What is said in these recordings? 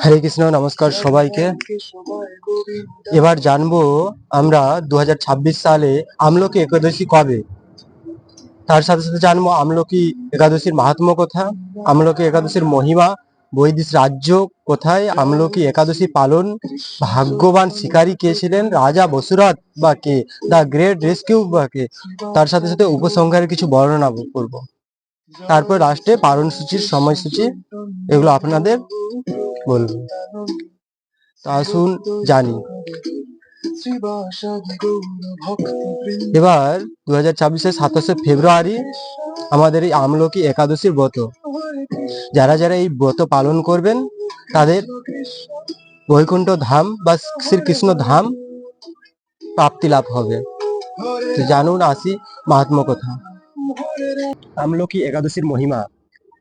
হরে কৃষ্ণ, নমস্কার সবাইকে। এবার জানবো আমরা 2026 সালে আমলকি একাদশী কবে। তার সাথে সাথে জানবো আমলকি একাদশীর মাহাত্ম্য কথা, আমলকি একাদশীর মহিমা, বৈদিক রাজ্য কোথায়, আমলকি একাদশী পালন ভাগ্যবান শিকারী কে ছিলেন, রাজা বসুরথ বা কে, দা গ্রেট রেস্কিউ বা কে। তার সাথে সাথে উপসংহারের কিছু বর্ণনা করব। তারপর লাস্টে পালন সূচির সময়সূচি এগুলো আপনাদের বলবো। তা আসুন জানি। এবার 2026-এর 27শে ফেব্রুয়ারি আমাদের এই আমলকি একাদশীর ব্রত। যারা যারা এই ব্রত পালন করবেন তাদের বৈকুণ্ঠ ধাম বা শ্রীকৃষ্ণ ধাম প্রাপ্তি লাভ হবে। তো জানুন আসি মাহাত্ম্য কথা। আমলকি একাদশীর মহিমা।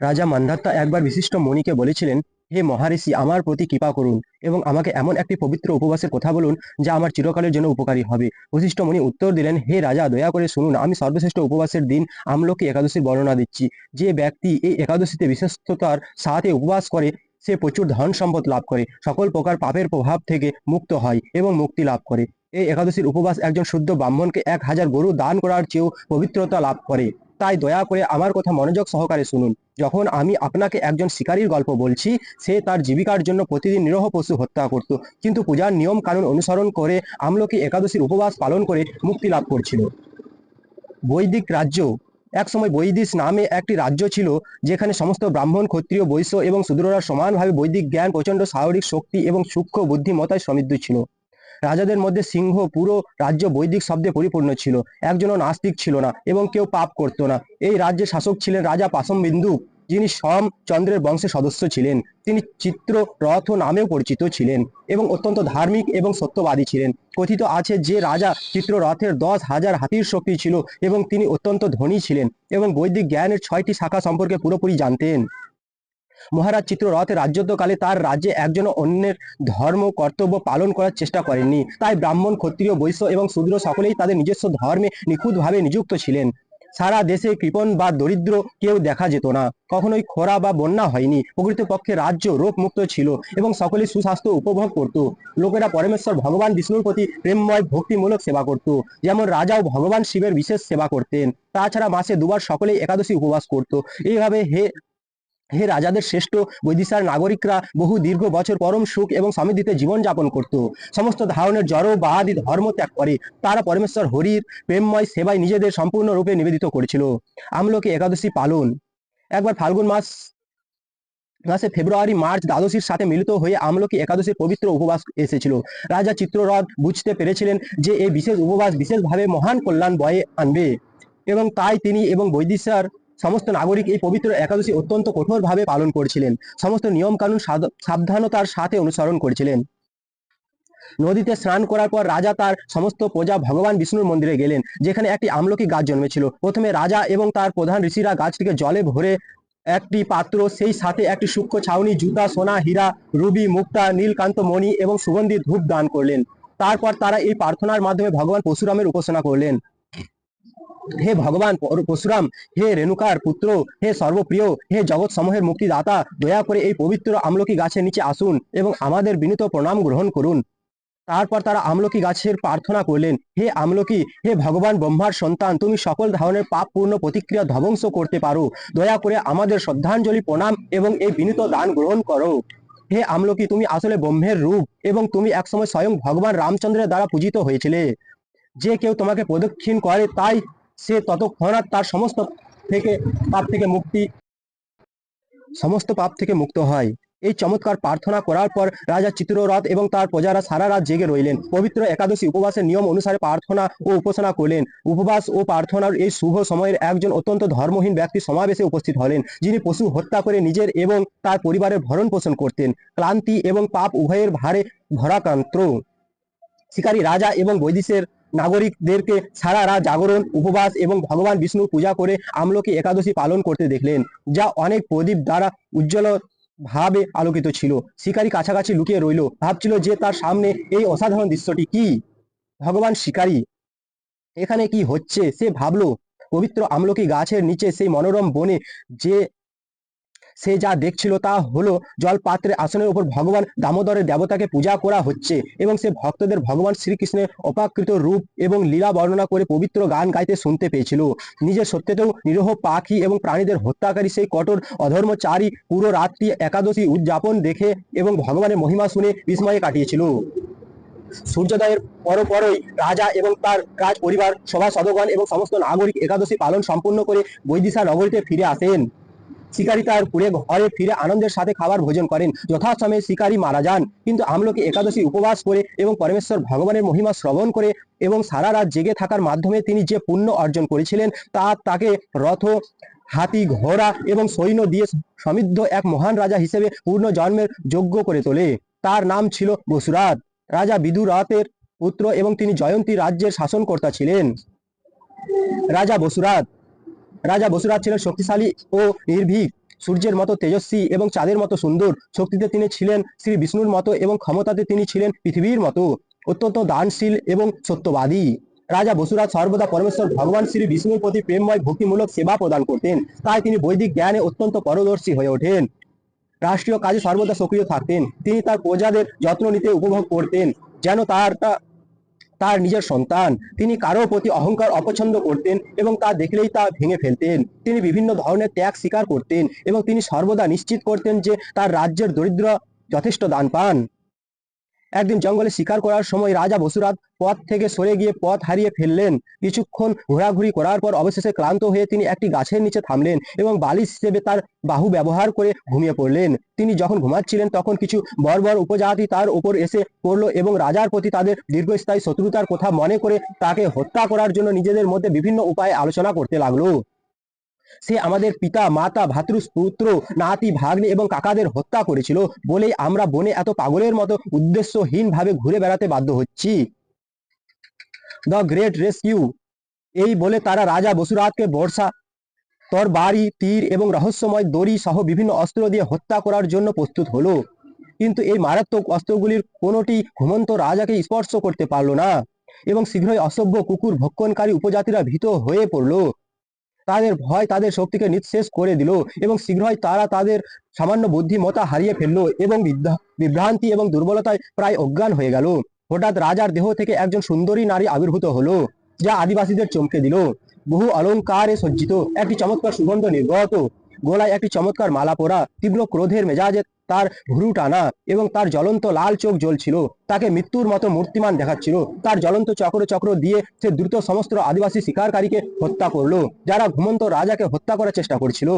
রাজা মান্ধাতা একবার বিশিষ্ট মুনিকে বলেছিলেন, হে মহারিষি, আমার প্রতি কৃপা করুন এবং আমাকে এমন একটি পবিত্র উপবাসের কথা বলুন যা আমার চিরকালের জন্য উপকারী হবে। বশিষ্ঠ মুনি উত্তর দিলেন, হে রাজা, দয়া করে শুনুন, আমি সর্বশ্রেষ্ঠ উপবাসের দিন আমলকি একাদশীর বর্ণনা দিচ্ছি। যে ব্যক্তি এই একাদশীতে বিশেষতার সাথে উপবাস করে সে প্রচুর ধন সম্পদ লাভ করে, সকল প্রকার পাপের প্রভাব থেকে মুক্ত হয় এবং মুক্তি লাভ করে। এই একাদশীর উপবাস একজন শুদ্ধ ব্রাহ্মণকে 1000 গরু দান করার চেয়েও পবিত্রতা লাভ করে। তাই দয়া করে আমার কথা মনোযোগ সহকারে শুনুন। যখন আমি আপনাকে একজন শিকারীর গল্প বলছি, সে তার জীবিকার জন্য প্রতিদিন নিরীহ পশু হত্যা করত, কিন্তু পূজার নিয়ম কানুন অনুসরণ করে আমলকি একাদশীর উপবাস পালন করে মুক্তি লাভ করছিল। বৈদিক রাজ্য। একসময় বৈদিশ নামে একটি রাজ্য ছিল, যেখানে সমস্ত ব্রাহ্মণ, ক্ষত্রিয়, বৈশ্য এবং শূদ্ররা সমানভাবে বৈদিক জ্ঞান, প্রচণ্ড শারীরিক শক্তি এবং সূক্ষ্ম বুদ্ধিমত্তায় সমৃদ্ধ ছিল। রাজাদের মধ্যে সিংহ পুরো রাজ্য বৈদিক শব্দে পরিপূর্ণ ছিল। একজনও নাস্তিক ছিল না এবং কেউ পাপ করত না। এই রাজ্যের শাসক ছিলেন রাজা পাশমবিন্দু, যিনি সোমচন্দ্রের বংশের সদস্য ছিলেন। তিনি চিত্ররথ নামেও পরিচিত ছিলেন এবং অত্যন্ত ধার্মিক এবং সত্যবাদী ছিলেন। কথিত আছে যে রাজা চিত্ররথের 10,000 হাতির শক্তি ছিল এবং তিনি অত্যন্ত ধনী ছিলেন এবং বৈদিক জ্ঞানের 6টি শাখা সম্পর্কে পুরোপুরি জানতেন। মহারাজ চিত্ররথের রাজত্বকালে তার রাজ্যে একজন অন্যের ধর্ম কর্তব্য পালন করার চেষ্টা করেননি। তাই ব্রাহ্মণ, ক্ষত্রিয়, বৈশ্য এবং শূদ্র সকলেই তাদের নিজস্ব ধর্মে নিখুঁতভাবে নিযুক্ত ছিলেন। সারা দেশে কৃপণ বা দরিদ্র কেউ দেখা যেত না। কখনোই খরা বা বন্যা হয়নি। প্রকৃতপক্ষে রাজ্য রোগমুক্ত ছিল এবং সকলেই সুস্বাস্থ্য উপভোগ করত। লোকেরা পরমেশ্বর ভগবান বিষ্ণুর প্রতি প্রেমময় ভক্তিমূলক সেবা করত। যেমন রাজাও ভগবান শিবের বিশেষ সেবা করতেন। তাছাড়া মাসে 2বার সকলেই একাদশী উপবাস করত। এইভাবে হে হে রাজাদের শ্রেষ্ঠ বৈদিশার নাগরিকরা বহু দীর্ঘ বছর পরম সুখ এবং সমৃদ্ধিতে জীবনযাপন করত। সমস্ত ধরনের জড় বা আদি ধর্ম ত্যাগ করে তারা পরমেশ্বর হরির প্রেমময় সেবায় নিজেদের সম্পূর্ণরূপে নিবেদিত করেছিল। আমলকি একাদশী পালন। একবার ফাল্গুন মাসে ফেব্রুয়ারি মার্চ দ্বাদশীর সাথে মিলিত হয়ে আমলকি একাদশীর পবিত্র উপবাস এসেছিল। রাজা চিত্ররথ বুঝতে পেরেছিলেন যে এই বিশেষ উপবাস বিশেষভাবে মহান কল্যাণ বয়ে আনবে এবং তাই তিনি এবং বৈদিশার সমস্ত নাগরিক এই পবিত্র একাদশী অত্যন্ত কঠোরভাবে পালন করছিলেন। সমস্ত নিয়ম কানুন সাবধানতার সাথে অনুসরণ করেছিলেন। নদীতে স্নান করার পর রাজা তার সমস্ত প্রজা ভগবান বিষ্ণুর মন্দিরে গেলেন, যেখানে একটি আমলকি গাছ জন্মেছিল। প্রথমে রাজা এবং তার প্রধান ঋষিরা গাছটিকে জলে ভরে একটি পাত্র, সেই সাথে একটি সূক্ষ্ম ছাউনি, জুতা, সোনা, হীরা, রুবি, মুক্তা, নীলকান্ত মণি এবং সুগন্ধি ধূপ দান করলেন। তারপর তারা এই প্রার্থনার মাধ্যমে ভগবান পরশুরামের উপাসনা করলেন। হে ভগবান পরশুরাম, হে রেণুকার পুত্র, হে সর্বপ্রিয়, হে জগৎ সমূহের মুক্তিদাতা, দয়া করে এই পবিত্র আমলকি গাছের নিচে আসুন এবং আমাদের বিনীত প্রণাম গ্রহণ করুন। তারপর তারা আমলকি গাছের প্রার্থনা করলেন, হে আমলকি, হে ভগবান ব্রহ্মার সন্তান, তুমি সকল ধরনের পাপপূর্ণ প্রতিক্রিয়া ধ্বংস করতে পারো। দয়া করে আমাদের শ্রদ্ধাঞ্জলি প্রণাম এবং এই বিনীত দান গ্রহণ করো। হে আমলকি, তুমি আসলে ব্রহ্মের রূপ এবং তুমি একসময় স্বয়ং ভগবান রামচন্দ্রের দ্বারা পূজিত হয়েছিলে। যে কেউ তোমাকে প্রদক্ষিণ করে তাই সে ততক্ষণাৎ তার সমস্ত পাপ থেকে মুক্ত হয়। এই চমৎকার প্রার্থনা করার পর রাজা চিত্ররথ এবং তার প্রজারা সারা রাত জেগে রইলেন। পবিত্র একাদশী উপবাসের নিয়ম অনুসারে প্রার্থনা ও উপাসনা করলেন। উপবাস ও প্রার্থনার এই শুভ সময়ের একজন অত্যন্ত ধর্মহীন ব্যক্তি সমাবেশে উপস্থিত হলেন, যিনি পশু হত্যা করে নিজের এবং তার পরিবারের ভরণ পোষণ করতেন। ক্লান্তি এবং পাপ উভয়ের ভারে ভরাক্রান্ত শিকারী রাজা এবং বৈদিশের নাগরিকদেরকে সারা রাত জাগরণ, উপবাস এবং ভগবান বিষ্ণুর পূজা করে আমলকি একাদশী পালন করতে দেখলেন, যা অনেক প্রদীপ দ্বারা উজ্জ্বল ভাবে আলোকিত ছিল। শিকারী কাছাকাছি লুকিয়ে রইল, ভাবছিল যে তার সামনে এই অসাধারণ দৃশ্যটি কি। ভগবান শিকারী, এখানে কি হচ্ছে সে ভাবল। পবিত্র আমলকি গাছের নিচে সেই মনোরম বনে যে সে যা দেখছিল তা হলো জলপাত্রে আসনের উপর ভগবান দামোদরের দেবতাকে পূজা করা হচ্ছে এবং সে ভক্তদের ভগবান শ্রীকৃষ্ণের অপ্রাকৃত রূপ এবং লীলা বর্ণনা করে পবিত্র গান গাইতে শুনতে পেয়েছিল। নিজের সত্যতেও নিরীহ পাখি এবং প্রাণীদের হত্যাকারী সেই কঠোর অধর্মচারী পুরো রাতটি একাদশী উদযাপন দেখে এবং ভগবানের মহিমা শুনে বিস্ময়ে কাটিয়েছিল। সূর্যোদয়ের পরপরই রাজা এবং তার রাজ পরিবার, সভা সদগণ এবং সমস্ত নাগরিক একাদশী পালন সম্পূর্ণ করে বৈদিশা নগরীতে ফিরে আসেন। শিকারী তার পুরে ঘরে ফিরে আনন্দের সাথে খাবার ভোজন করেন। যথাসময়ে শিকারী মারা যান, কিন্তু আমলকি একাদশী উপবাস করে এবং পরমেশ্বর ভগবানের মহিমা শ্রবণ করে এবং সারা রাত জেগে থাকার মাধ্যমে তিনি যে পুণ্য অর্জন করেছিলেন তা তাকে রথ, হাতি, ঘোড়া এবং সৈন্য দিয়ে সমৃদ্ধ এক মহান রাজা হিসেবে পূর্ণ জন্মের যোগ্য করে তোলে। তার নাম ছিল বসুরাত। রাজা বিদুরথের পুত্র এবং তিনি জয়ন্তী রাজ্যের শাসনকর্তা ছিলেন। রাজা বসুরাত ছিলেন শক্তিশালী ও নির্ভীক, সূর্যের মতো তেজস্বী এবং চাঁদের মতো সুন্দর। শক্তিতে তিনি ছিলেন শ্রী বিষ্ণুর মতো এবং ক্ষমতাতে তিনি ছিলেন পৃথিবীর মতো। অত্যন্ত দানশীল এবং সত্যবাদী রাজা বসুরাত সর্বদা পরমেশ্বর ভগবান শ্রী বিষ্ণুর প্রতি প্রেমময় ভক্তিমূলক সেবা প্রদান করতেন। তাই তিনি বৈদিক জ্ঞানে অত্যন্ত পারদর্শী হয়ে ওঠেন। রাষ্ট্রীয় কাজে সর্বদা সক্রিয় থাকতেন। তিনি তার প্রজাদের যত্ন নিতে উপভোগ করতেন যেন তার নিজের সন্তান। তিনি কারো প্রতি অহংকার অপছন্দ করতেন এবং তা দেখলেই তা ভেঙে ফেলতেন। তিনি বিভিন্ন ধরনের ত্যাগ স্বীকার করতেন এবং তিনি সর্বদা নিশ্চিত করতেন যে তার রাজ্যের দরিদ্র যথেষ্ট দান পান। একদিন জঙ্গলে শিকার করার সময় রাজা বসুরাত পথ থেকে সরে গিয়ে পথ হারিয়ে ফেললেন। কিছুক্ষণ ঘোরাঘুরি করার পর অবশেষে ক্লান্ত হয়ে তিনি একটি গাছের নিচে থামলেন এবং বালিশ হিসেবে তার বাহু ব্যবহার করে ঘুমিয়ে পড়লেন। তিনি যখন ঘুমাচ্ছিলেন তখন কিছু বর্বর উপজাতি তার উপর এসে পড়ল এবং রাজার প্রতি তাদের দীর্ঘস্থায়ী শত্রুতার কথা মনে করে তাকে হত্যা করার জন্য নিজেদের মধ্যে বিভিন্ন উপায়ে আলোচনা করতে লাগলো। সে আমাদের পিতা, মাতা, ভ্রাতৃপুত্র, নাতি, ভাগ্নে এবং কাকাদের হত্যা করেছিল বলেই আমরা বনে এত পাগলের মতো উদ্দেশ্যহীন ভাবে ঘুরে বেড়াতে বাধ্য হচ্ছি। দ্য গ্রেট রেস্কিউ, এই বলে তারা রাজা বসুরাতকে বর্ষা, তরবারি, তীর এবং রহস্যময় দড়ি সহ বিভিন্ন অস্ত্র দিয়ে হত্যা করার জন্য প্রস্তুত হলো। কিন্তু এই মারাত্মক অস্ত্রগুলির কোনোটি ঘুমন্ত রাজাকে স্পর্শ করতে পারল না এবং শীঘ্রই অসভ্য কুকুর ভক্ষণকারী উপজাতিরা ভীত হয়ে পড়ল। তাদের ভয় তাদের শক্তিকে নিঃশেষ করে দিল এবং শীঘ্রই তারা তাদের সামান্য বুদ্ধিমত্তা হারিয়ে ফেললো এবং বিভ্রান্তি এবং দুর্বলতায় প্রায় অজ্ঞান হয়ে গেল। হঠাৎ রাজার দেহ থেকে একজন সুন্দরী নারী আবির্ভূত হলো, যা আদিবাসীদের চমকে দিল। বহু অলঙ্কারে সজ্জিত, একটি চমৎকার সুগন্ধ নির্গত, গলায় একটি চমৎকার মালা পরা, তীব্র ক্রোধের মেজাজে তার ভুরু টানা এবং তার জ্বলন্ত লাল চোখ জ্বলছিল। তাকে মৃত্যুর মতো মূর্তিমান দেখাচ্ছিল। তার জ্বলন্ত চক্র চক্র দিয়ে সে দ্রুত সমস্ত আদিবাসী শিকারকারীকে হত্যা করলো যারা ঘুমন্ত রাজাকে হত্যা করার চেষ্টা করছিল।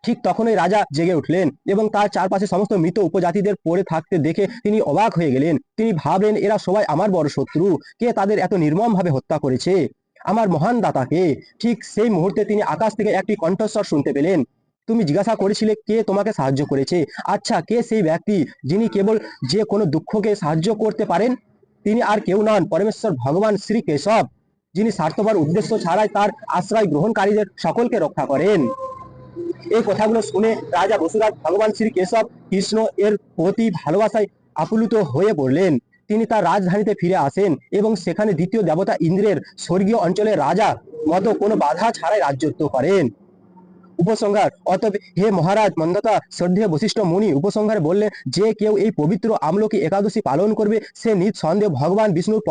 ঠিক তখনই রাজা জেগে উঠলেন এবং তার চারপাশে সমস্ত মৃত উপজাতিদের পড়ে থাকতে দেখে তিনি অবাক হয়ে গেলেন। তিনি ভাবলেন, এরা সবাই আমার বড় শত্রু। কে তাদের এত নির্মম ভাবে হত্যা করেছে? আমার মহান দাতাকে। ঠিক সেই মুহূর্তে তিনি আকাশ থেকে একটি কণ্ঠস্বর শুনতে পেলেন। তুমি জিজ্ঞাসা করেছিলে কে তোমাকে সাহায্য করেছে। আচ্ছা, কে সেই ব্যক্তি যিনি কেবল যে কোনো দুঃখকে সাহায্য করতে পারেন? তিনি আর কেউ নন, পরমেশ্বর ভগবান শ্রী কেশব, যিনি স্বার্থপর উদ্দেশ্য ছাড়াই তার আশ্রয় গ্রহণকারীদের সকলকে রক্ষা করেন। এই কথাগুলো শুনে রাজা বসুরাত ভগবান শ্রী কেশব কৃষ্ণ এর প্রতি ভালোবাসায় আপ্লুত হয়ে পড়লেন। তিনি তার রাজধানীতে ফিরে আসেন এবং সেখানে দ্বিতীয় দেবতা ইন্দ্রের স্বর্গীয় অঞ্চলের রাজা মতো কোনো বাধা ছাড়াই রাজত্ব করেন। উপসংহার। অতএব হে মহারাজ মন্দতা, শ্রদ্ধেয় বশিষ্ঠ মুনি উপসংহারে বললেন, যে কেউ এই পবিত্র আমলকি একাদশী পালন করবে সে নিঃসন্দেহ ভগবান বিষ্ণুর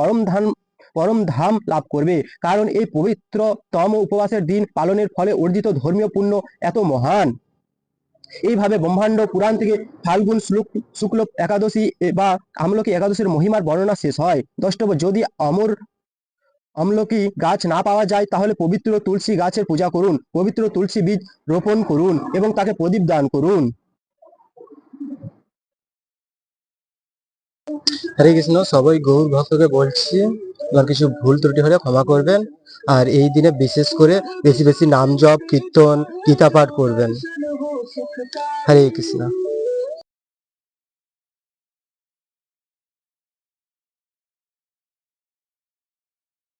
পরম ধাম লাভ করবে, কারণ এই পবিত্রতম উপবাসের দিন পালনের ফলে অর্জিত ধর্মীয় পুণ্য এত মহান। এইভাবে ব্রহ্মাণ্ড পুরাণ থেকে ফাল্গুন শুক্ল একাদশী বা আমলকি একাদশীর মহিমার বর্ণনা শেষ হয়। দ্রষ্টব্য, যদি আমলকি গাছ না পাওয়া যায় তাহলে পবিত্র তুলসী গাছের পূজা করুন, পবিত্র তুলসী বীজ রোপণ করুন এবং তাকে প্রদীপ দান করুন। হরে কৃষ্ণ। সবাই গৌর ভক্তকে বলছি, এবার কিছু ভুল ত্রুটি হলে ক্ষমা করবেন। আর এই দিনে বিশেষ করে বেশি বেশি নাম জপ, কীর্তন, গীতা পাঠ করবেন। হরে কৃষ্ণ।